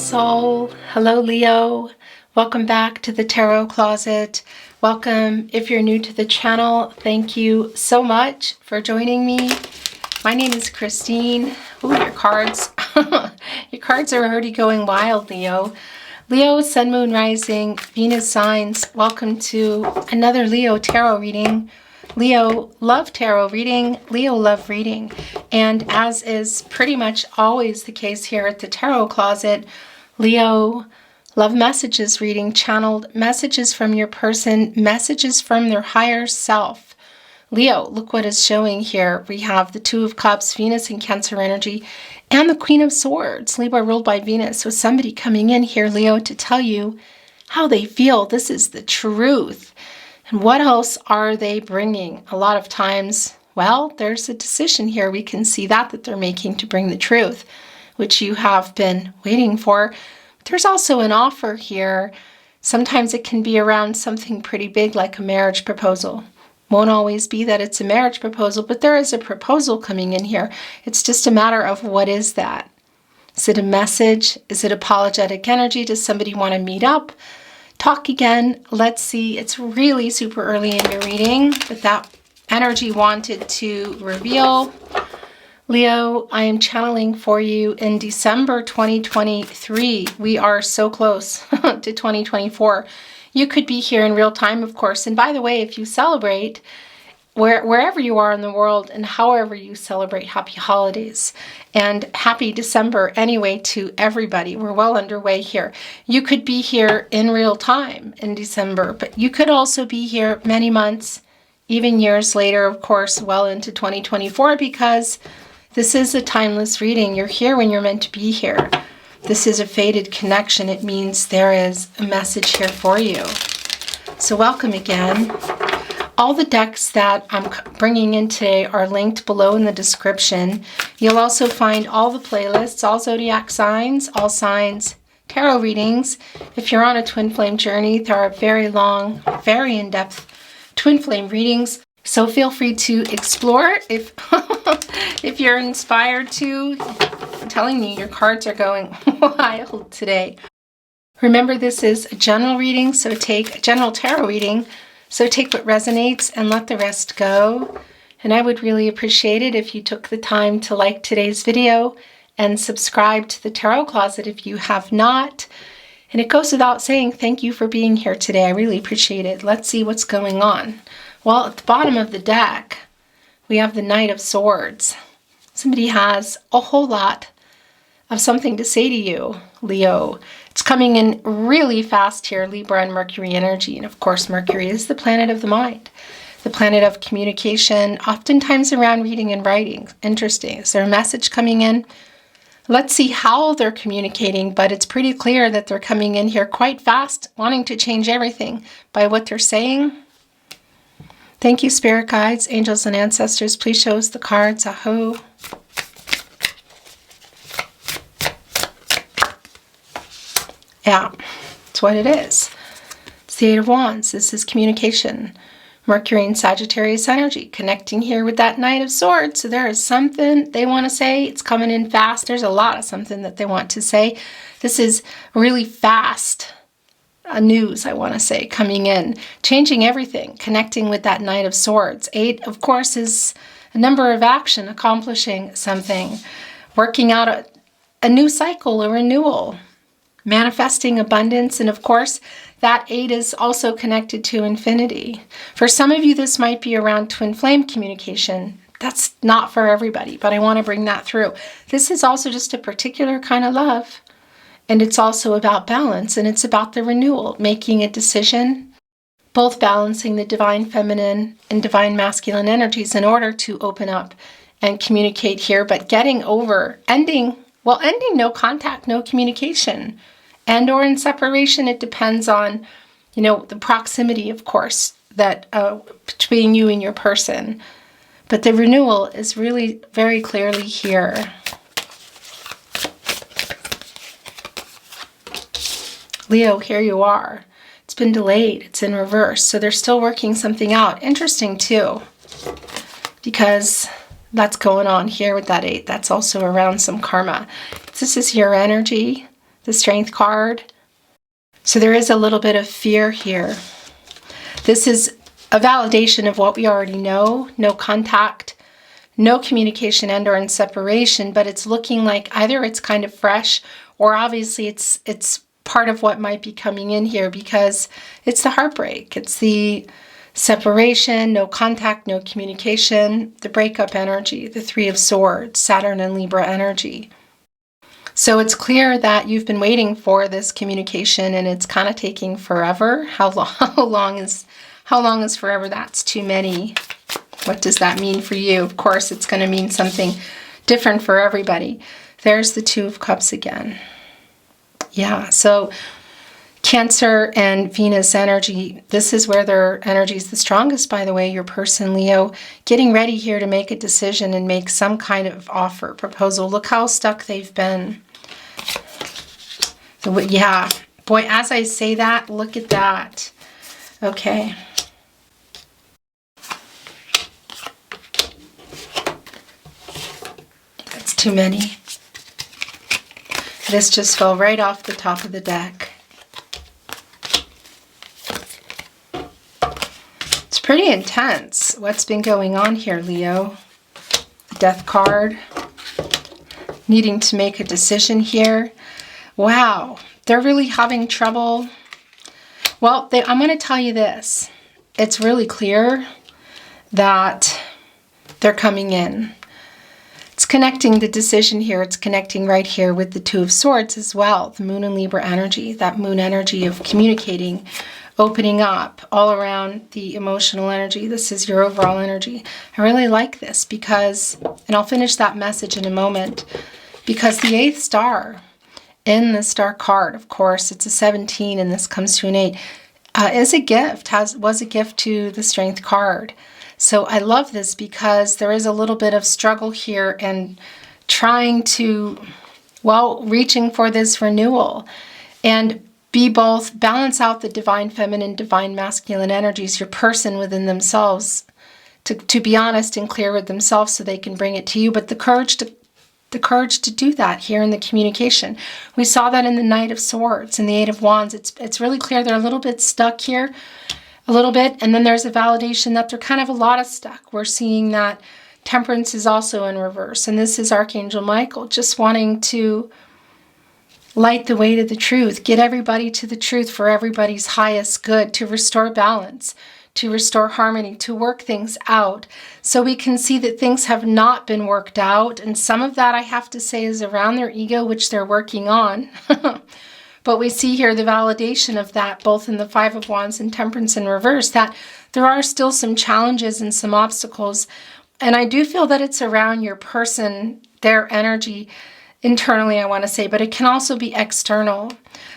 soul. Hello, Leo. Welcome back to the Tarot Closet. Welcome if you're new to the channel. Thank you so much for joining me. My name is Christine. Ooh, your cards. Your cards are already going wild, Leo. Leo, Sun, Moon, Rising, Venus signs. Welcome to another Leo tarot reading. Leo love tarot reading, Leo love reading, and as is pretty much always the case here at the Tarot Closet, Leo love messages reading, channeled messages from your person, messages from their higher self. Leo, look what is showing here. We have the Two of Cups, Venus and Cancer energy, and the Queen of Swords, Libra ruled by Venus. So somebody coming in here, Leo, to tell you how they feel. This is the truth. And what else are they bringing? A lot of times, well, there's a decision here. We can see that they're making to bring the truth, which you have been waiting for. But there's also an offer here. Sometimes it can be around something pretty big like a marriage proposal. Won't always be that it's a marriage proposal, but there is a proposal coming in here. It's just a matter of what is that? Is it a message? Is it apologetic energy? Does somebody want to meet up? Talk again. Let's see. It's really super early in your reading, but that energy wanted to reveal. Leo, I am channeling for you in December 2023. We are so close to 2024. You could be here in real time, of course. And by the way, if you celebrate, wherever you are in the world and however you celebrate, happy holidays and happy December anyway to everybody. We're well underway here. You could be here in real time in December, but you could also be here many months, even years later, of course, well into 2024, because this is a timeless reading. You're here when you're meant to be here. This is a fated connection. It means there is a message here for you. So welcome again. All the decks that I'm bringing in today are linked below in the description. You'll also find all the playlists, all zodiac signs, all signs, tarot readings. If you're on a twin flame journey, there are very long, very in-depth twin flame readings. So feel free to explore if, if you're inspired to. I'm telling you, your cards are going wild today. Remember, this is a general reading, so take a general tarot reading. So take what resonates and let the rest go. And I would really appreciate it if you took the time to like today's video and subscribe to the Tarot Closet if you have not. And it goes without saying, thank you for being here today. I really appreciate it. Let's see what's going on. Well, at the bottom of the deck, we have the Knight of Swords. Somebody has a whole lot of something to say to you, Leo. It's coming in really fast here, Libra and Mercury energy. And of course, Mercury is the planet of the mind, the planet of communication, oftentimes around reading and writing. Interesting. Is there a message coming in? Let's see how they're communicating, but it's pretty clear that they're coming in here quite fast, wanting to change everything by what they're saying. Thank you, spirit guides, angels, and ancestors. Please show us the cards. Aho. Yeah, it's what it is. It's the Eight of Wands. This is communication. Mercury and Sagittarius energy connecting here with that Knight of Swords. So there is something they want to say. It's coming in fast. There's a lot of something that they want to say. This is really fast news, I want to say, coming in, changing everything, connecting with that Knight of Swords. 8, of course, is a number of action, accomplishing something, working out a new cycle, a renewal, manifesting abundance. And of course, that 8 is also connected to infinity. For some of you, this might be around twin flame communication. That's not for everybody, but I want to bring that through. This is also just a particular kind of love. And it's also about balance, and it's about the renewal, making a decision, both balancing the divine feminine and divine masculine energies in order to open up and communicate here, but getting over, ending no contact, no communication, and or in separation. It depends on, the proximity, of course, that between you and your person. But the renewal is really very clearly here. Leo, here you are. It's been delayed. It's in reverse. So they're still working something out. Interesting too, because that's going on here with that 8. That's also around some karma. This is your energy. the Strength card. So there is a little bit of fear here. This is a validation of what we already know. No contact, no communication and or in separation, but it's looking like either it's kind of fresh or obviously it's part of what might be coming in here, because it's the heartbreak. It's the separation, no contact, no communication, the breakup energy, the Three of Swords, Saturn and Libra energy. So it's clear that you've been waiting for this communication and it's kind of taking forever. How long is forever? That's too many. What does that mean for you? Of course, it's going to mean something different for everybody. There's the Two of Cups again. Yeah, so Cancer and Venus energy, this is where their energy is the strongest, by the way, your person, Leo, getting ready here to make a decision and make some kind of offer, proposal. Look how stuck they've been. So, yeah, boy, as I say that, look at that. Okay. That's too many. This just fell right off the top of the deck. It's pretty intense what's been going on here, Leo. The Death card. Needing to make a decision here. Wow, they're really having trouble. Well, I'm going to tell you this. It's really clear that they're coming in. It's connecting the decision here. It's connecting right here with the Two of Swords as well. The Moon and Libra energy, that Moon energy of communicating, opening up all around the emotional energy. This is your overall energy. I really like this because, and I'll finish that message in a moment, because the 8th star in the star card, of course, it's a 17 and this comes to an 8, is a gift, was a gift to the Strength card. So I love this because there is a little bit of struggle here and trying to, well, reaching for this renewal and be both, balance out the divine feminine, divine masculine energies, your person within themselves, to be honest and clear with themselves so they can bring it to you, but the courage to do that here in the communication. We saw that in the Knight of Swords and the Eight of Wands. It's really clear they're a little bit stuck here. A little bit, and then there's a validation that they're kind of a lot of stuck. We're seeing that Temperance is also in reverse, and this is Archangel Michael just wanting to light the way to the truth, get everybody to the truth for everybody's highest good, to restore balance, to restore harmony, to work things out. So we can see that things have not been worked out, and some of that I have to say is around their ego, which they're working on. But we see here the validation of that, both in the Five of Wands and Temperance in reverse, that there are still some challenges and some obstacles. And I do feel that it's around your person, their energy, internally, I want to say, but it can also be external.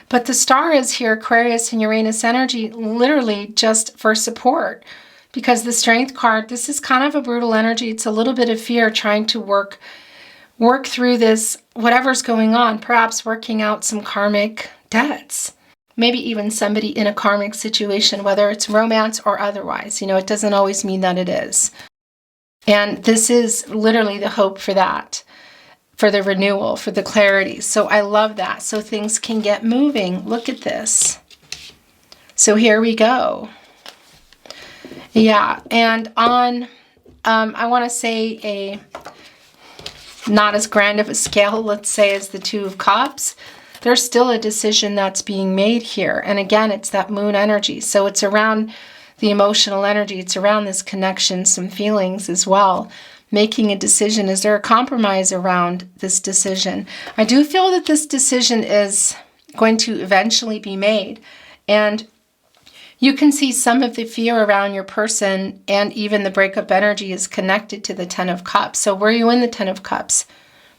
But the star is here, Aquarius and Uranus energy, literally just for support. Because the Strength card, this is kind of a brutal energy. It's a little bit of fear trying to work through this, whatever's going on, perhaps working out some karmic debts. Maybe even somebody in a karmic situation, whether it's romance or otherwise. You know, it doesn't always mean that it is. And this is literally the hope for that, for the renewal, for the clarity. So I love that. So things can get moving. Look at this. So here we go. Yeah, and on, I want to say not as grand of a scale, let's say, as the Two of Cups, there's still a decision that's being made here. And again, it's that Moon energy. So it's around the emotional energy. It's around this connection, some feelings as well. Making a decision. Is there a compromise around this decision? I do feel that this decision is going to eventually be made. And you can see some of the fear around your person, and even the breakup energy is connected to the Ten of Cups. So were you in the Ten of Cups?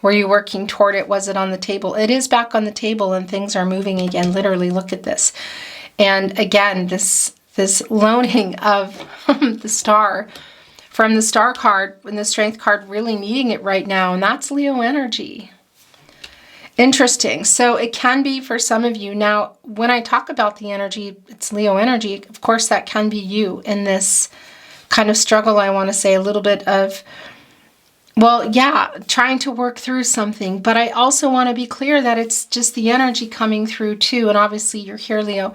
Were you working toward it? Was it on the table? It is back on the table and things are moving again. Literally, look at this. And again, this loaning of the star from the star card and the Strength card, really needing it right now. And that's Leo energy. Interesting. So it can be for some of you. Now, when I talk about the energy, it's Leo energy. Of course, that can be you in this kind of struggle, I want to say, a little bit of Well, yeah, trying to work through something, but I also want to be clear that it's just the energy coming through too, and obviously you're here, Leo,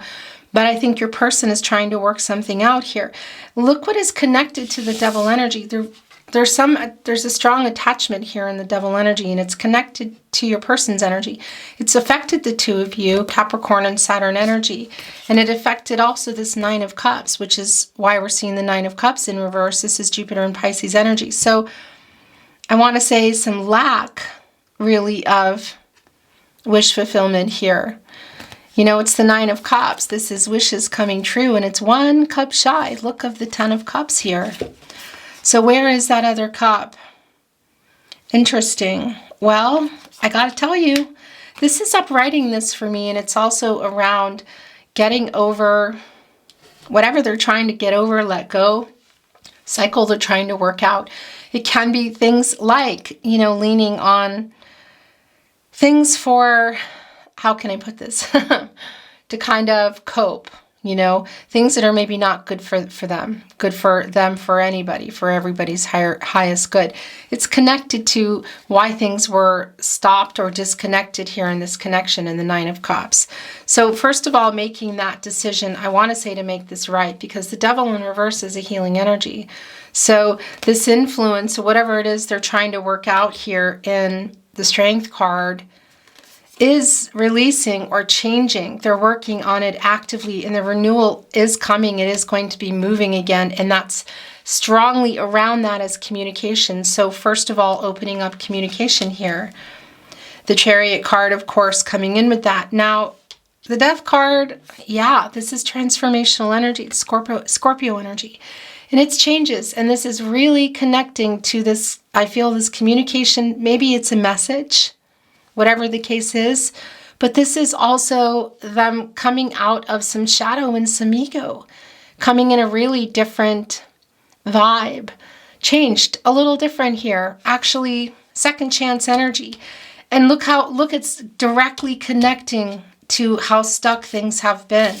but I think your person is trying to work something out here. Look what is connected to the devil energy. There's a strong attachment here in the devil energy, and it's connected to your person's energy. It's affected the two of you, Capricorn and Saturn energy, and it affected also this Nine of Cups, which is why we're seeing the Nine of Cups in reverse. This is Jupiter and Pisces energy. So I want to say some lack, really, of wish fulfillment here. You know, it's the Nine of Cups. This is wishes coming true, and it's one cup shy. Look of the Ten of Cups here. So where is that other cup? Interesting. Well, I got to tell you, this is uprighting this for me, and it's also around getting over whatever they're trying to get over, let go, cycle they're trying to work out. It can be things like, you know, leaning on things for, how can I put this, to kind of cope, you know, things that are maybe not good for them, for anybody, for everybody's highest good. It's connected to why things were stopped or disconnected here in this connection in the Nine of Cups. So first of all, making that decision, I want to say to make this right, because the devil in reverse is a healing energy. So this influence, whatever it is they're trying to work out here in the Strength card, is releasing or changing. They're working on it actively, and the renewal is coming. It is going to be moving again, and that's strongly around that as communication. So first of all, opening up communication here. The Chariot card, of course, coming in with that. Now, the Death card, yeah, this is transformational energy. It's Scorpio energy. And it's changes, and this is really connecting to this, I feel, this communication. Maybe it's a message, whatever the case is, but this is also them coming out of some shadow and some ego, coming in a really different vibe, changed, a little different here, actually second chance energy. And look, it's directly connecting to how stuck things have been.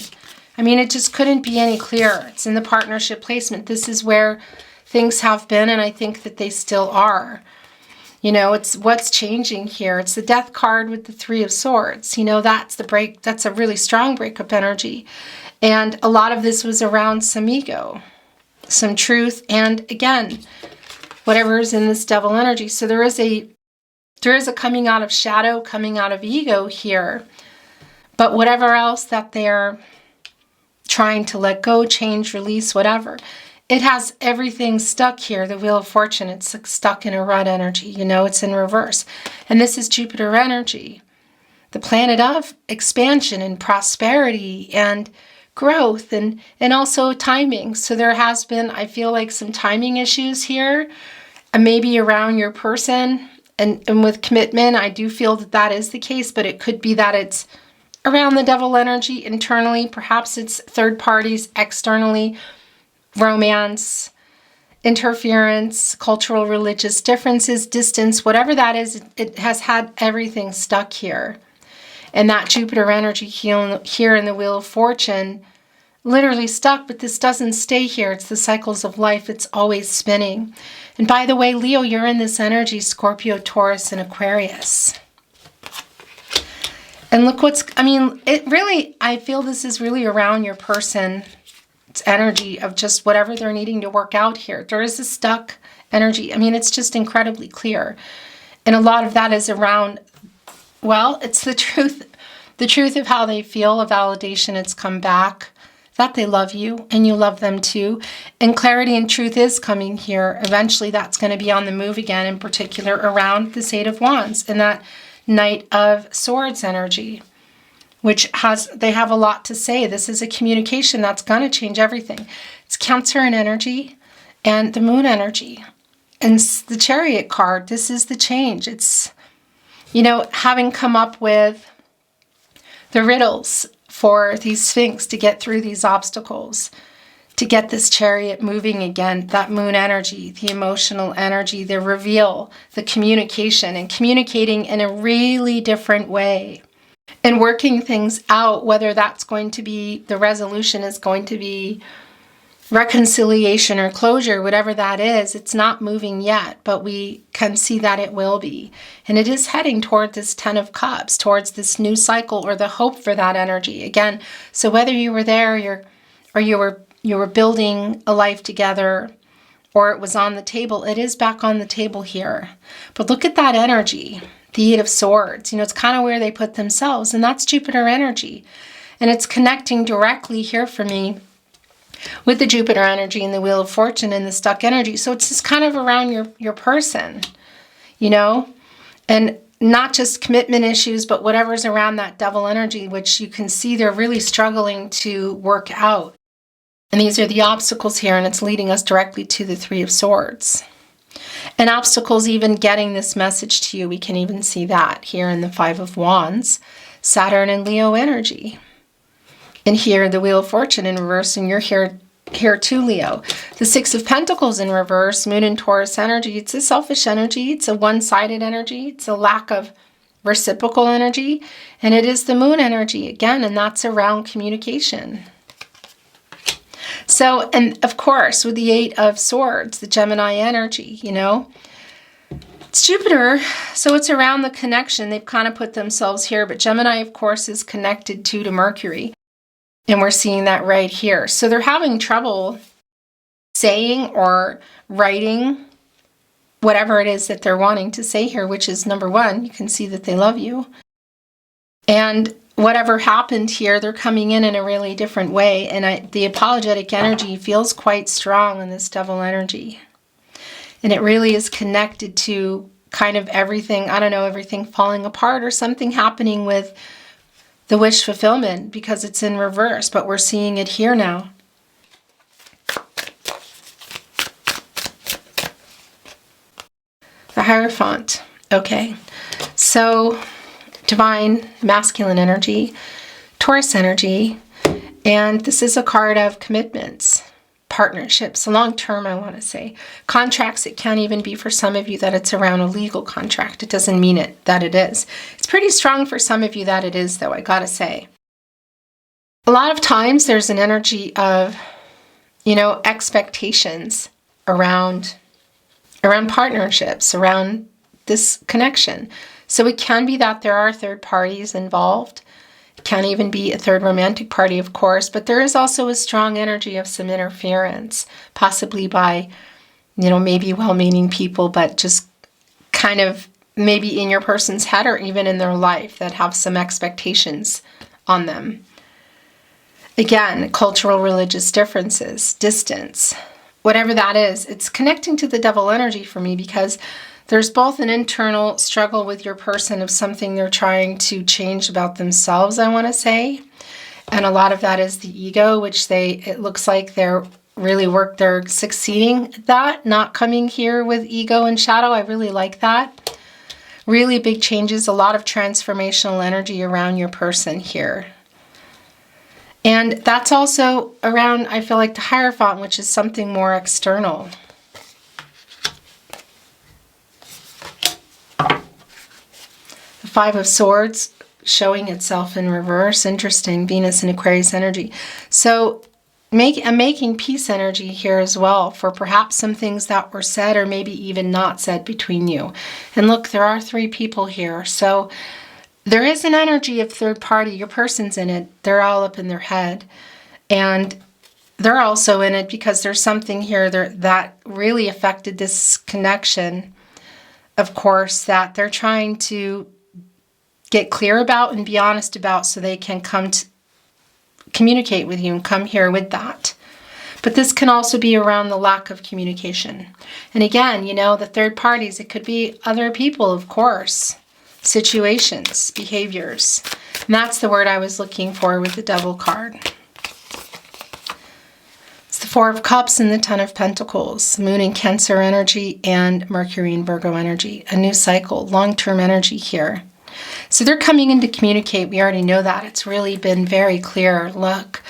I mean, it just couldn't be any clearer. It's in the partnership placement. This is where things have been, and I think that they still are. You know, it's what's changing here. It's the Death card with the Three of Swords. You know, that's the break. That's a really strong breakup energy. And a lot of this was around some ego, some truth, and again, whatever is in this devil energy. So there is a coming out of shadow, coming out of ego here. But whatever else that they're trying to let go, change, release, whatever, it has everything stuck here. The Wheel of Fortune, it's stuck in a rut energy. You know, it's in reverse. And this is Jupiter energy, the planet of expansion and prosperity and growth and also timing. So there has been, I feel like, some timing issues here, and maybe around your person and with commitment. I do feel that that is the case, but it could be that it's around the devil energy internally. Perhaps it's third parties externally, romance, interference, cultural, religious differences, distance, whatever that is, it has had everything stuck here. And that Jupiter energy here in the Wheel of Fortune, literally stuck, but this doesn't stay here. It's the cycles of life. It's always spinning. And by the way, Leo, you're in this energy, Scorpio, Taurus, and Aquarius. And look I feel this is really around your person. It's energy of just whatever they're needing to work out here. There is a stuck energy. I mean, it's just incredibly clear. And a lot of that is around, well, it's the truth of how they feel, a validation. It's come back, that they love you and you love them too. And clarity and truth is coming here. Eventually that's going to be on the move again, in particular around this Eight of Wands and that Knight of Swords energy, which they have a lot to say. This is a communication that's going to change everything. It's Cancer and energy and the Moon energy. And the Chariot card, this is the change. It's, you know, having come up with the riddles for these Sphinx to get through these obstacles, to get this Chariot moving again, that Moon energy, the emotional energy, the reveal, the communication, and communicating in a really different way. And working things out, whether that's going to be, the resolution is going to be reconciliation or closure, whatever that is. It's not moving yet, but we can see that it will be. And it is heading toward this 10 of Cups, towards this new cycle or the hope for that energy. Again, so whether you were there or you were building a life together, or it was on the table, it is back on the table here. But look at that energy, the 8 of Swords. It's kind of where they put themselves, and that's Jupiter energy. And it's connecting directly here for me with the Jupiter energy and the Wheel of Fortune and the stuck energy. So it's just kind of around your person, and not just commitment issues, but whatever's around that Devil energy, which you can see they're really struggling to work out. And these are the obstacles here, and it's leading us directly to the 3 of Swords. And obstacles even getting this message to you, we can even see that here in the 5 of Wands, Saturn and Leo energy. And here, the Wheel of Fortune in reverse, and you're here too, Leo. The 6 of Pentacles in reverse, Moon and Taurus energy. It's a selfish energy. It's a one-sided energy. It's a lack of reciprocal energy. And it is the Moon energy again, and that's around communication. So, and of course, with the 8 of Swords, the Gemini energy, it's Jupiter, so it's around the connection. They've kind of put themselves here, but Gemini, of course, is connected to Mercury. And we're seeing that right here. So they're having trouble saying or writing whatever it is that they're wanting to say here, which is number 1, you can see that they love you. And whatever happened here, they're coming in a really different way. And the apologetic energy feels quite strong in this Devil energy. And it really is connected to kind of everything, everything falling apart or something happening with the wish fulfillment, because it's in reverse, but we're seeing it here now. The Hierophant. Okay, so divine masculine energy, Taurus energy, and this is a card of commitments, partnerships, long-term, I want to say. Contracts, it can even be for some of you that it's around a legal contract. It doesn't mean that it is. It's pretty strong for some of you that it is, though, I gotta say. A lot of times there's an energy of, expectations around partnerships, around this connection. So it can be that there are third parties involved. It can even be a third romantic party, of course, but there is also a strong energy of some interference, possibly by, maybe well-meaning people, but just kind of maybe in your person's head or even in their life that have some expectations on them. Again, cultural, religious differences, distance, whatever that is, it's connecting to the Devil energy for me, because there's both an internal struggle with your person of something they're trying to change about themselves, I want to say. And a lot of that is the ego, which it looks like they're succeeding at that, not coming here with ego and shadow. I really like that. Really big changes, a lot of transformational energy around your person here. And that's also around, I feel like, the Hierophant, which is something more external. The 5 of Swords showing itself in reverse. Interesting. Venus and Aquarius energy. So I'm making peace energy here as well for perhaps some things that were said or maybe even not said between you. And look, there are 3 people here. So there is an energy of third party. Your person's in it. They're all up in their head. And they're also in it because there's something here that really affected this connection, of course, that they're trying to get clear about and be honest about so they can come to communicate with you and come here with that. But this can also be around the lack of communication. And again, the third parties, it could be other people, of course, situations, behaviors. And that's the word I was looking for with the Devil card. It's the 4 of Cups and the 10 of Pentacles, Moon and Cancer energy and Mercury and Virgo energy. A new cycle, long-term energy here. So they're coming in to communicate. We already know that. It's really been very clear. Look,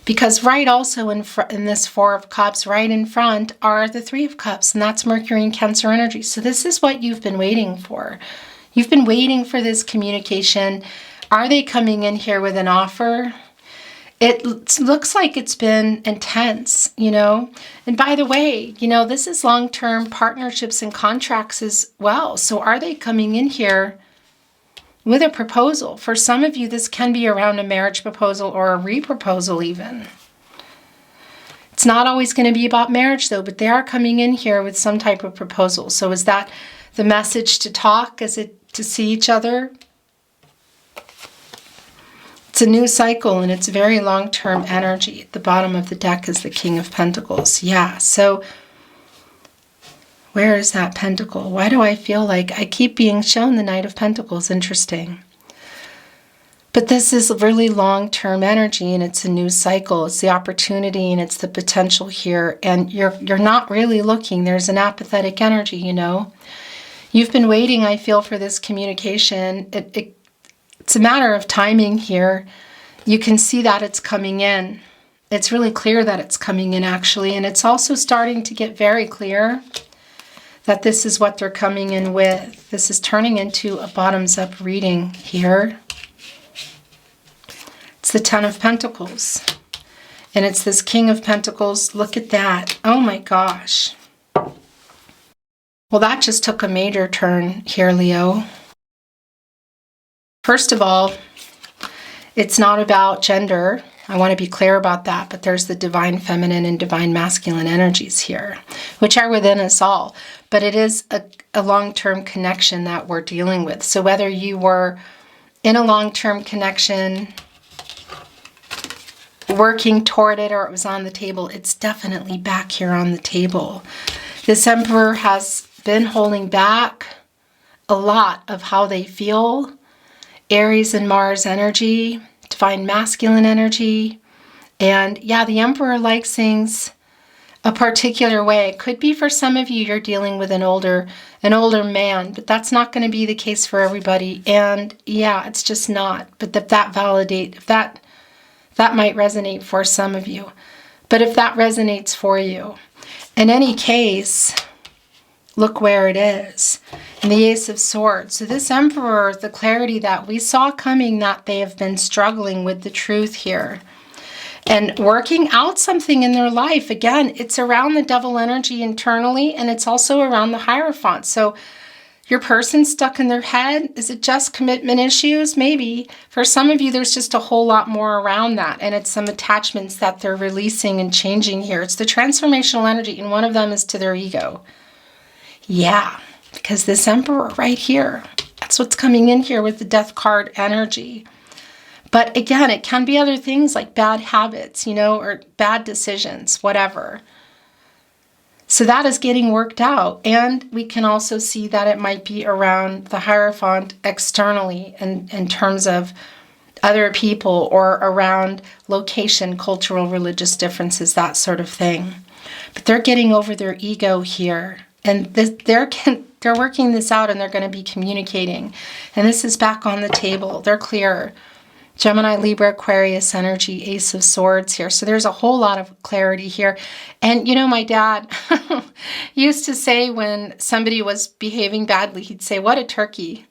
because right also in this 4 of Cups, right in front are the 3 of Cups, and that's Mercury and Cancer energy. So this is what you've been waiting for. You've been waiting for this communication. Are they coming in here with an offer? It looks like it's been intense, you know. And by the way, you know, this is long-term partnerships and contracts as well. So are they coming in here with a proposal? For some of you, this can be around a marriage proposal or a re-proposal even. It's not always going to be about marriage though, but they are coming in here with some type of proposal. So is that the message to talk? Is it to see each other? It's a new cycle and it's very long-term energy. At the bottom of the deck is the King of Pentacles. Yeah, so where is that pentacle? Why do I feel like I keep being shown the Knight of Pentacles? Interesting. But this is really long-term energy and it's a new cycle. It's the opportunity and it's the potential here. And you're not really looking. There's an apathetic energy, you know. You've been waiting, I feel, for this communication. It's a matter of timing here. You can see that it's coming in. It's really clear that it's coming in, actually. And it's also starting to get very clear that this is what they're coming in with. This is turning into a bottoms-up reading here. It's the Ten of Pentacles. And it's this King of Pentacles. Look at that. Oh my gosh. Well, that just took a major turn here, Leo. First of all, it's not about gender. I want to be clear about that, but there's the divine feminine and divine masculine energies here, which are within us all. But it is a long-term connection that we're dealing with. So whether you were in a long-term connection, working toward it, or it was on the table, it's definitely back here on the table. This Emperor has been holding back a lot of how they feel. Aries and Mars energy, divine masculine energy. And yeah, the Emperor likes things a particular way. It could be for some of you, you're dealing with an older man, but that's not going to be the case for everybody. And yeah, it's just not. But that might resonate for some of you. But if that resonates for you, in any case, look where it is. And the Ace of Swords. So this Emperor, the clarity that we saw coming, that they have been struggling with the truth here and working out something in their life. Again, it's around the Devil energy internally, and it's also around the Hierophant. So your person stuck in their head, is it just commitment issues? Maybe. For some of you, there's just a whole lot more around that, and it's some attachments that they're releasing and changing here. It's the transformational energy, and one of them is to their ego. Yeah, because this Emperor right here, that's what's coming in here with the Death card energy. But again, it can be other things like bad habits, you know, or bad decisions, whatever. So that is getting worked out. And we can also see that it might be around the Hierophant externally in terms of other people, or around location, cultural, religious differences, that sort of thing. But they're getting over their ego here. And they're working this out, and they're going to be communicating. And this is back on the table. They're clear. Gemini, Libra, Aquarius energy, Ace of Swords here. So there's a whole lot of clarity here. And you know, my dad used to say when somebody was behaving badly, he'd say, "What a turkey."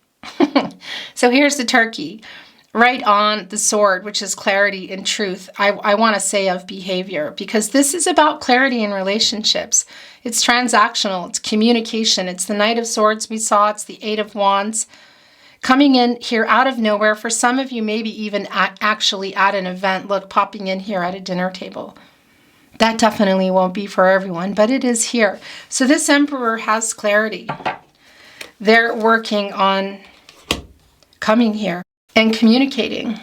So here's the turkey. Right on the sword, which is clarity and truth, I want to say, of behavior, because this is about clarity in relationships. It's transactional, it's communication, it's the Knight of Swords we saw, it's the Eight of Wands coming in here out of nowhere. For some of you, maybe even actually at an event, look, popping in here at a dinner table. That definitely won't be for everyone, but it is here. So this Emperor has clarity. They're working on coming here and communicating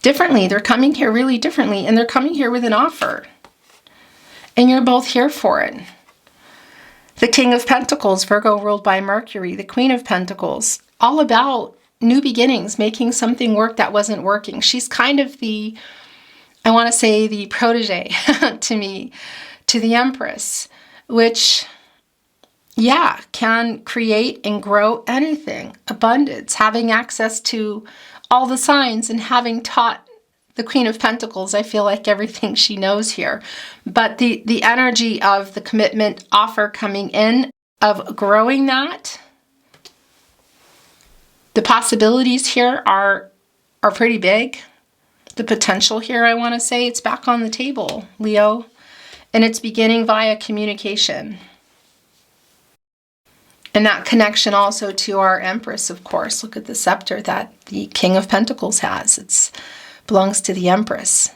differently. They're coming here really differently, and they're coming here with an offer. And you're both here for it. The King of Pentacles, Virgo ruled by Mercury. The Queen of Pentacles, all about new beginnings, making something work that wasn't working. She's kind of the, I want to say, the protege to me, to the Empress, which, yeah, can create and grow anything. Abundance, having access to all the signs, and having taught the Queen of Pentacles, I feel like everything she knows here. But the energy of the commitment offer coming in, of growing that, the possibilities here are pretty big. the potential here, I want to say. It's back on the table, Leo. And it's beginning via communication. And that connection also to our Empress, of course. Look at the scepter that the King of Pentacles has. It belongs to the Empress.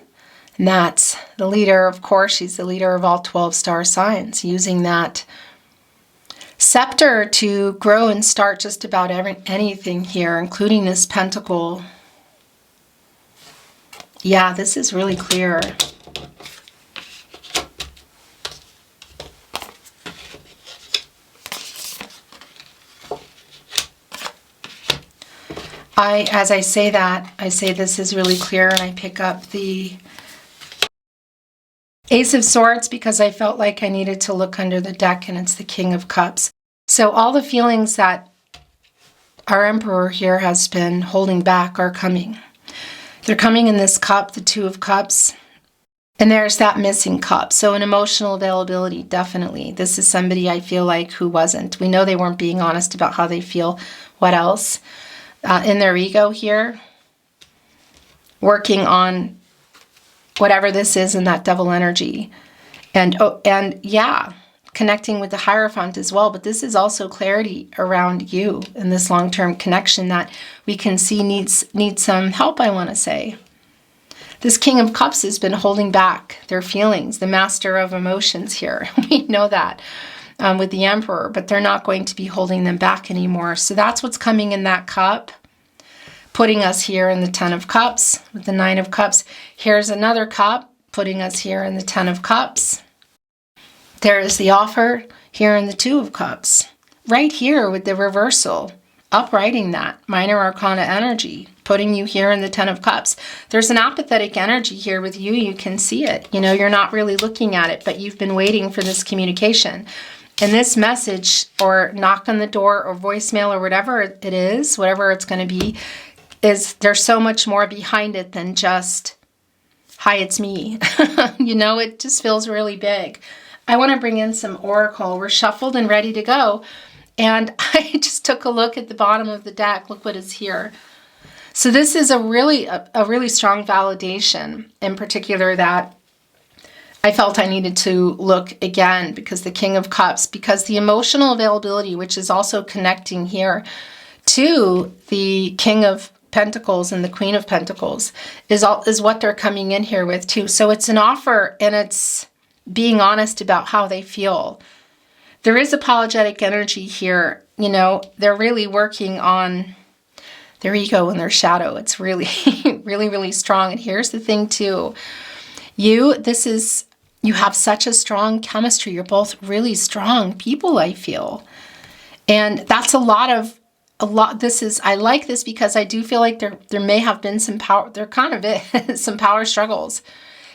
And that's the leader, of course. She's the leader of all 12 star signs, using that scepter to grow and start just about anything here, including this pentacle. Yeah, this is really clear. As I say that, I say this is really clear, and I pick up the Ace of Swords because I felt like I needed to look under the deck, and it's the King of Cups. So all the feelings that our Emperor here has been holding back are coming. They're coming in this cup, the Two of Cups, and there's that missing cup. So an emotional availability, definitely. This is somebody I feel like who wasn't. We know they weren't being honest about how they feel. What else? In their ego here, working on whatever this is in that devil energy. And yeah, connecting with the Hierophant as well. But this is also clarity around you in this long-term connection that we can see needs some help, I want to say. This King of Cups has been holding back their feelings, the master of emotions here. We know that with the Emperor, but they're not going to be holding them back anymore. So that's what's coming in that cup, putting us here in the Ten of Cups with the Nine of Cups. Here's another cup, putting us here in the Ten of Cups. There is the offer here in the Two of Cups. Right here with the reversal, uprighting that minor arcana energy, putting you here in the Ten of Cups. There's an apathetic energy here with you. You can see it. You know, you're not really looking at it, but you've been waiting for this communication. And this message or knock on the door or voicemail or whatever it is, whatever it's going to be, is there's so much more behind it than just, hi, it's me. You know, it just feels really big. I want to bring in some oracle. We're shuffled and ready to go. And I just took a look at the bottom of the deck. Look what is here. So this is a really strong validation, in particular that I felt I needed to look again, because the King of Cups, because the emotional availability, which is also connecting here to the King of Pentacles and the Queen of Pentacles, is what they're coming in here with too. So it's an offer, and it's being honest about how they feel. There is apologetic energy here. You know, they're really working on their ego and their shadow. It's really, really strong. And here's the thing too. You have such a strong chemistry. You're both really strong people, I feel. And that's I like this because I do feel like there may have been some power, some power struggles.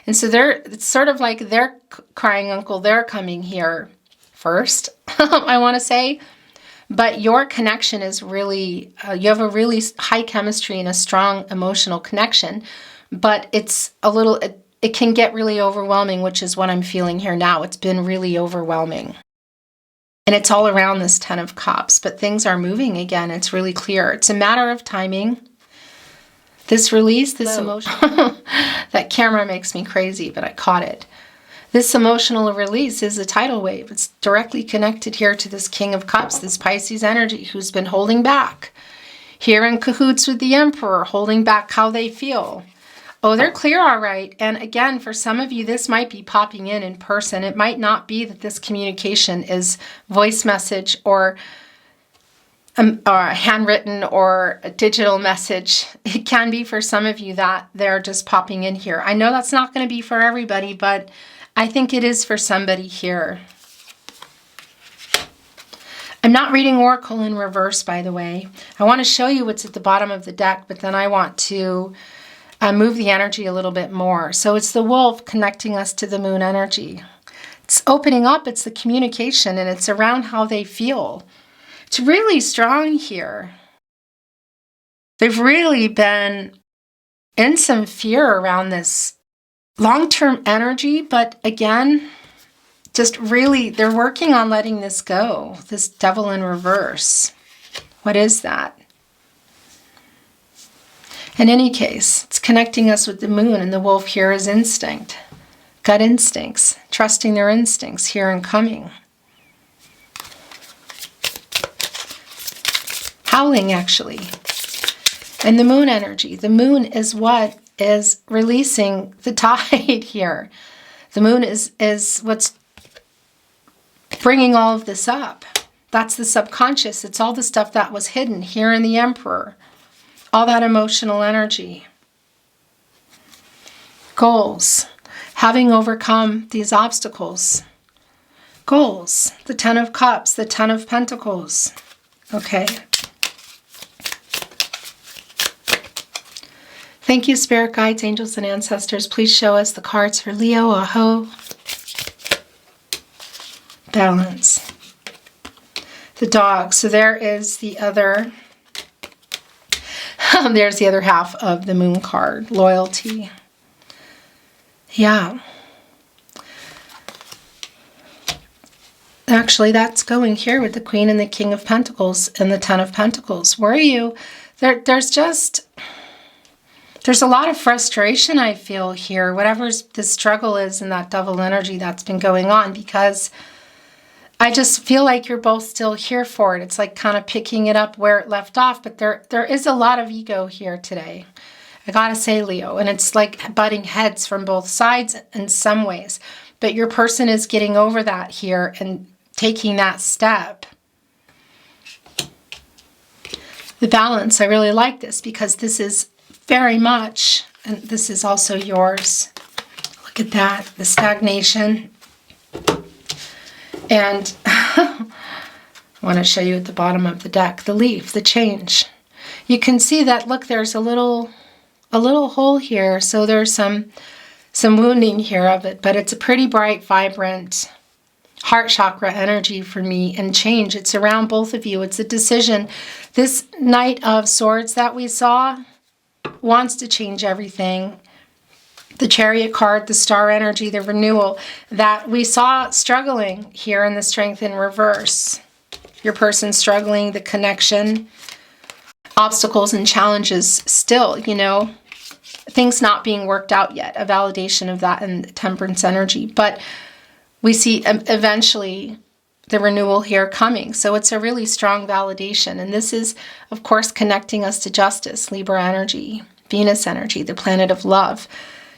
And so it's sort of like they're crying uncle, they're coming here first, I want to say. But your connection is really, you have a really high chemistry and a strong emotional connection. But it's it can get really overwhelming, which is what I'm feeling here now. It's been really overwhelming. And it's all around this Ten of Cups, but things are moving again. It's really clear. It's a matter of timing. This release, this emotion, that camera makes me crazy, but I caught it. This emotional release is a tidal wave. It's directly connected here to this King of Cups, this Pisces energy who's been holding back. Here in cahoots with the Emperor, holding back how they feel. Oh, they're clear, all right. And again, for some of you, this might be popping in person. It might not be that this communication is voice message or a handwritten or a digital message. It can be for some of you that they're just popping in here. I know that's not going to be for everybody, but I think it is for somebody here. I'm not reading Oracle in reverse, by the way. I want to show you what's at the bottom of the deck, but then I want to move the energy a little bit more. So it's the wolf connecting us to the moon energy. It's opening up, it's the communication, and it's around how they feel. It's really strong here. They've really been in some fear around this long-term energy, but again, just really, they're working on letting this go. This devil in reverse. What is that? In any case, it's connecting us with the moon, and the wolf here is instinct. Gut instincts, trusting their instincts here and coming. Howling, actually. And the moon energy. The moon is what is releasing the tide here. The moon is what's bringing all of this up. That's the subconscious. It's all the stuff that was hidden here in the Emperor. All that emotional energy. Goals. Having overcome these obstacles. Goals. The Ten of Cups, the Ten of Pentacles. Okay. Thank you, Spirit Guides, Angels, and Ancestors. Please show us the cards for Leo, Aho. Balance. The dog. So there is the other, there's the other half of the moon card. Loyalty. Yeah. Actually, that's going here with the Queen and the King of Pentacles and the Ten of Pentacles. Where are you? There's a lot of frustration I feel here, whatever the struggle is in that double energy that's been going on, because I just feel like you're both still here for it. It's like kind of picking it up where it left off, but there is a lot of ego here today. I gotta say, Leo, and it's like butting heads from both sides in some ways, but your person is getting over that here and taking that step. The balance, I really like this because this is very much, and this is also yours. Look at that, the stagnation. And I want to show you at the bottom of the deck, the leaf, the change. You can see that, look, there's a little hole here, so there's some wounding here of it, but it's a pretty bright, vibrant heart chakra energy for me, and change. It's around both of you. It's a decision. This Knight of Swords that we saw wants to change everything. The Chariot card, the star energy, the renewal that we saw struggling here in the Strength in reverse. Your person struggling, the connection, obstacles and challenges still, you know, things not being worked out yet, a validation of that in the Temperance energy. But we see eventually the renewal here coming. So it's a really strong validation. And this is, of course, connecting us to justice, Libra energy, Venus energy, the planet of love.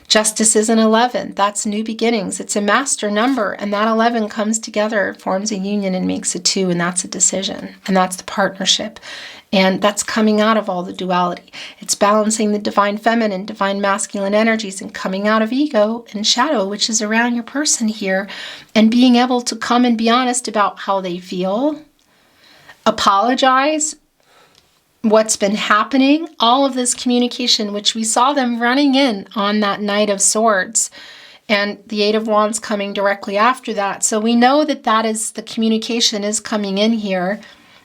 Justice is an 11. That's new beginnings. It's a master number. And that 11 comes together, forms a union and makes a 2. And that's a decision. And that's the partnership. And that's coming out of all the duality. It's balancing the divine feminine, divine masculine energies, and coming out of ego and shadow, which is around your person here, and being able to come and be honest about how they feel, apologize, what's been happening, all of this communication, which we saw them running in on that Knight of Swords, and the Eight of Wands coming directly after that. So we know that that is, the communication is coming in here.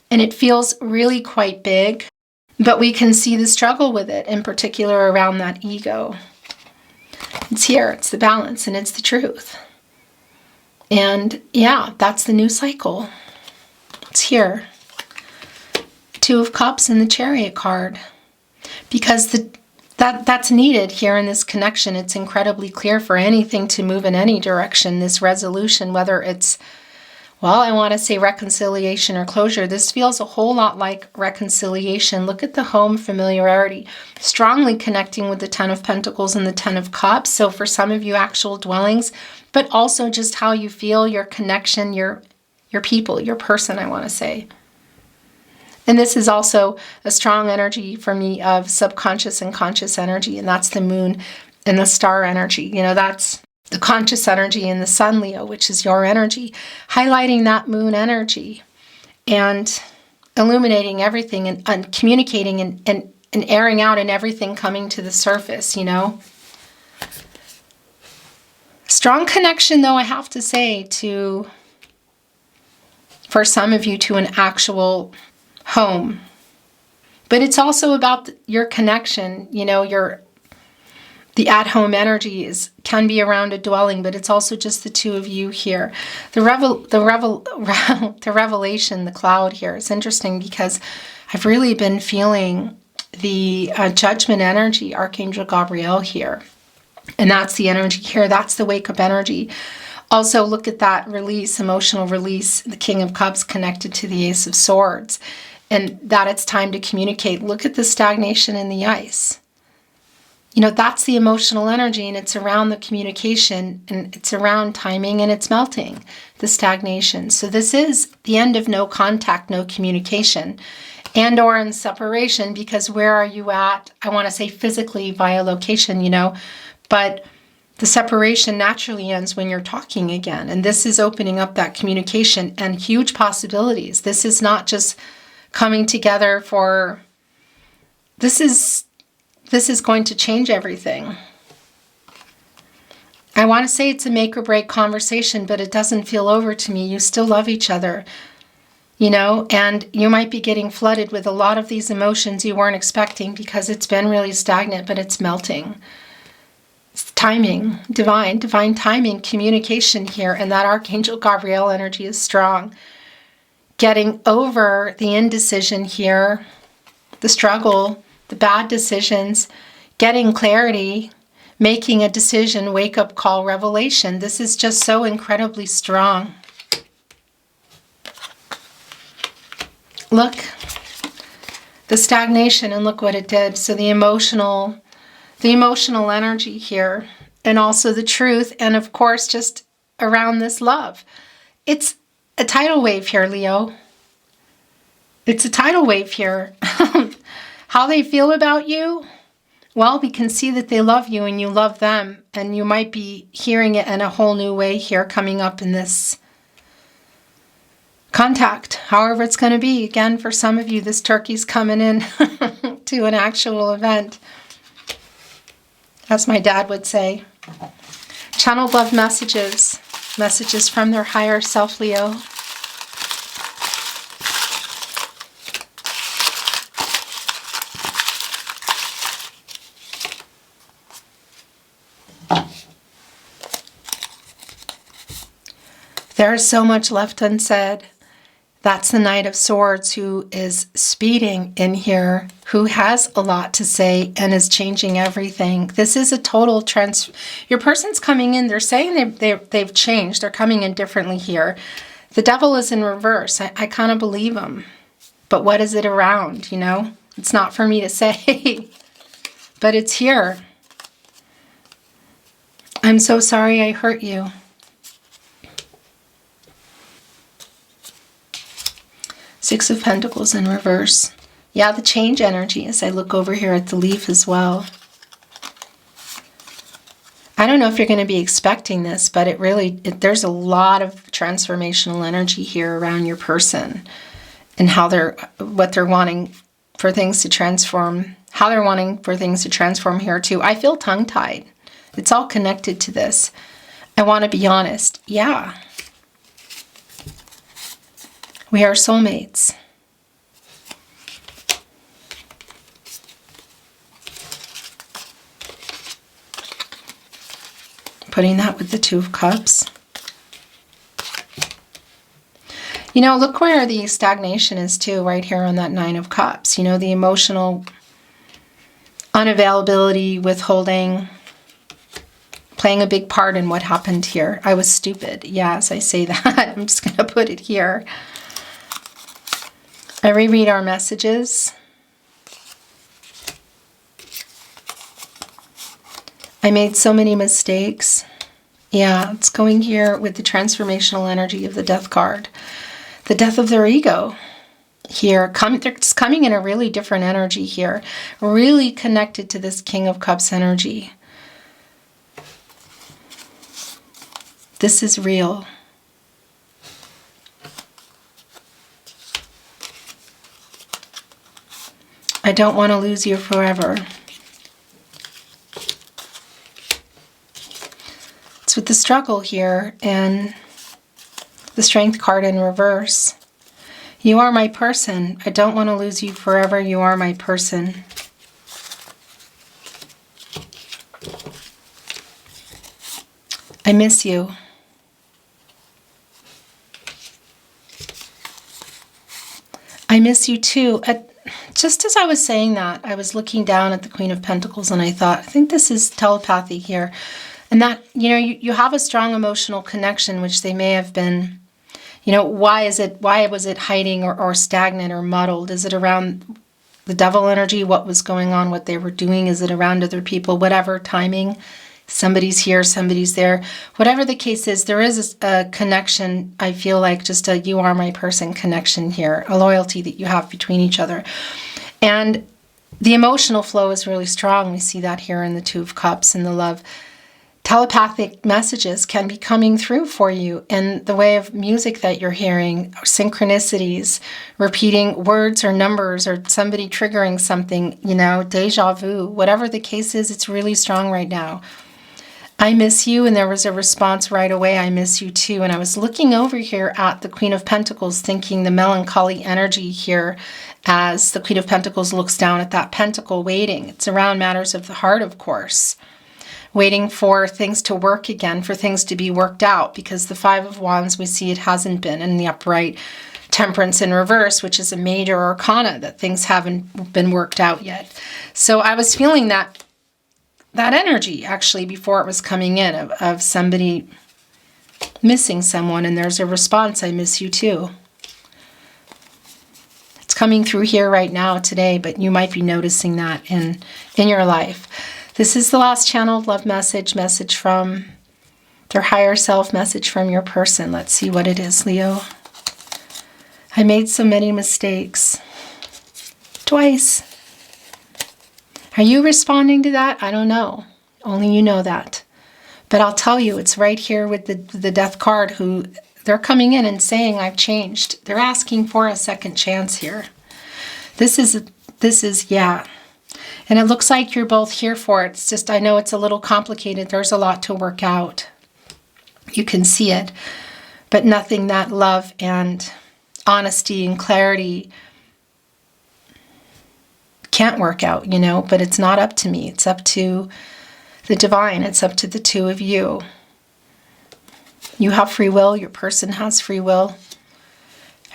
And it feels really quite big, but we can see the struggle with it, in particular around that ego. It's here, it's the balance, and it's the truth. And yeah, that's the new cycle. It's here. Two of Cups and the Chariot card. Because that's needed here in this connection. It's incredibly clear for anything to move in any direction, this resolution, whether it's, well, I want to say reconciliation or closure. This feels a whole lot like reconciliation. Look at the home familiarity, strongly connecting with the Ten of Pentacles and the Ten of Cups. So for some of you, actual dwellings, but also just how you feel, your connection, your people, your person, I want to say. And this is also a strong energy for me of subconscious and conscious energy. And that's the moon and the star energy. You know, that's the conscious energy in the sun, Leo, which is your energy, highlighting that moon energy and illuminating everything and communicating and airing out and everything coming to the surface, you know. Strong connection, though, I have to say, to, for some of you, to an actual home. But it's also about your connection, you know, the at-home energy can be around a dwelling, but it's also just the two of you here. The revelation, the cloud here is interesting because I've really been feeling the judgment energy, Archangel Gabriel here. And that's the energy here. That's the wake-up energy. Also, look at that release, emotional release, the King of Cups connected to the Ace of Swords. And that it's time to communicate. Look at the stagnation in the ice. You know, that's the emotional energy, and it's around the communication, and it's around timing, and it's melting, the stagnation. So this is the end of no contact, no communication, and or in separation, because where are you at? I want to say physically via location, you know, but the separation naturally ends when you're talking again. And this is opening up that communication and huge possibilities. This is not just coming together for, this is going to change everything. I want to say it's a make or break conversation, but it doesn't feel over to me. You still love each other, you know, and you might be getting flooded with a lot of these emotions you weren't expecting because it's been really stagnant, but it's melting. It's timing, divine timing, communication here, and that Archangel Gabriel energy is strong. Getting over the indecision here, the struggle, the bad decisions, getting clarity, making a decision, wake-up call, revelation. This is just so incredibly strong. Look, the stagnation, and look what it did. So the emotional energy here, and also the truth, and of course, just around this love. It's a tidal wave here, Leo. It's a tidal wave here. How they feel about you? Well, we can see that they love you and you love them, and you might be hearing it in a whole new way here coming up in this contact, however it's going to be. Again, for some of you, this turkey's coming in to an actual event, as my dad would say. Channeled love messages from their higher self, Leo. There is so much left unsaid. That's the Knight of Swords who is speeding in here, who has a lot to say and is changing everything. This is a total your person's coming in, they're saying they've changed. They're coming in differently here. The Devil is in reverse. I kind of believe him. But what is it around, you know? It's not for me to say. But it's here. I'm so sorry I hurt you. Six of Pentacles in reverse. Yeah, the change energy as I look over here at the leaf as well. I don't know if you're going to be expecting this, but there's a lot of transformational energy here around your person and what they're wanting for things to transform, how they're wanting for things to transform here too. I feel tongue-tied. It's all connected to this. I want to be honest. Yeah. We are soulmates. Putting that with the Two of Cups. You know, look where the stagnation is too, right here on that Nine of Cups. You know, the emotional unavailability, withholding, playing a big part in what happened here. I was stupid. Yes, I say that. I'm just going to put it here. I reread our messages. I made so many mistakes. Yeah, it's going here with the transformational energy of the Death card. The death of their ego here. They're just coming in a really different energy here. Really connected to this King of Cups energy. This is real. I don't want to lose you forever. It's with the struggle here and the Strength card in reverse. You are my person. I don't want to lose you forever. You are my person. I miss you. I miss you too. Just as I was saying that, I was looking down at the Queen of Pentacles and I thought, I think this is telepathy here. And that, you have a strong emotional connection, which they may have been, why was it hiding or stagnant or muddled? Is it around the devil energy, what was going on, what they were doing? Is it around other people? Whatever, timing. Somebody's here, somebody's there. Whatever the case is, there is a connection, I feel like, just a you are my person connection here, a loyalty that you have between each other. And the emotional flow is really strong. We see that here in the Two of Cups and the love. Telepathic messages can be coming through for you in the way of music that you're hearing, synchronicities, repeating words or numbers, or somebody triggering something, deja vu. Whatever the case is, it's really strong right now. I miss you, and there was a response right away, I miss you too. And I was looking over here at the Queen of Pentacles, thinking the melancholy energy here as the Queen of Pentacles looks down at that pentacle, waiting. It's around matters of the heart, of course. Waiting for things to work again, for things to be worked out, because the Five of Wands, we see it hasn't been in the upright. Temperance in reverse, which is a major arcana, that things haven't been worked out yet. So I was feeling that energy actually before it was coming in of somebody missing someone, and there's a response, I miss you too. It's coming through here right now today, but you might be noticing that in your life. This is the last channeled love message from their higher self, message from your person. Let's see what it is, Leo. I made so many mistakes. Twice. Are you responding to that? I don't know. Only you know that. But I'll tell you, it's right here with the death card, who they're coming in and saying, I've changed. They're asking for a second chance here. This is, yeah. And it looks like you're both here for it. It's just, I know it's a little complicated. There's a lot to work out. You can see it. But nothing that love and honesty and clarity can't work out, but it's not up to me. It's up to the divine. It's up to the two of you. You have free will. Your person has free will.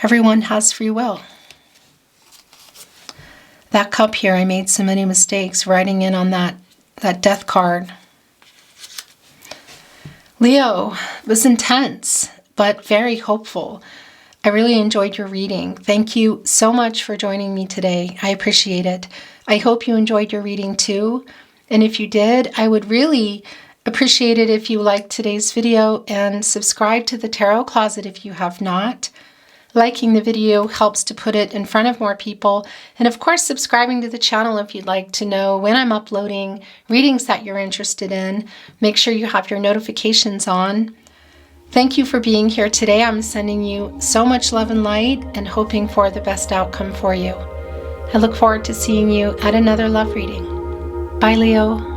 Everyone has free will. That cup here, I made so many mistakes, writing in on that death card. Leo, it was intense, but very hopeful. I really enjoyed your reading. Thank you so much for joining me today. I appreciate it. I hope you enjoyed your reading too. And if you did, I would really appreciate it if you liked today's video and subscribe to the Tarot Closet if you have not. Liking the video helps to put it in front of more people. And of course, subscribing to the channel if you'd like to know when I'm uploading readings that you're interested in. Make sure you have your notifications on. Thank you for being here today. I'm sending you so much love and light and hoping for the best outcome for you. I look forward to seeing you at another love reading. Bye, Leo.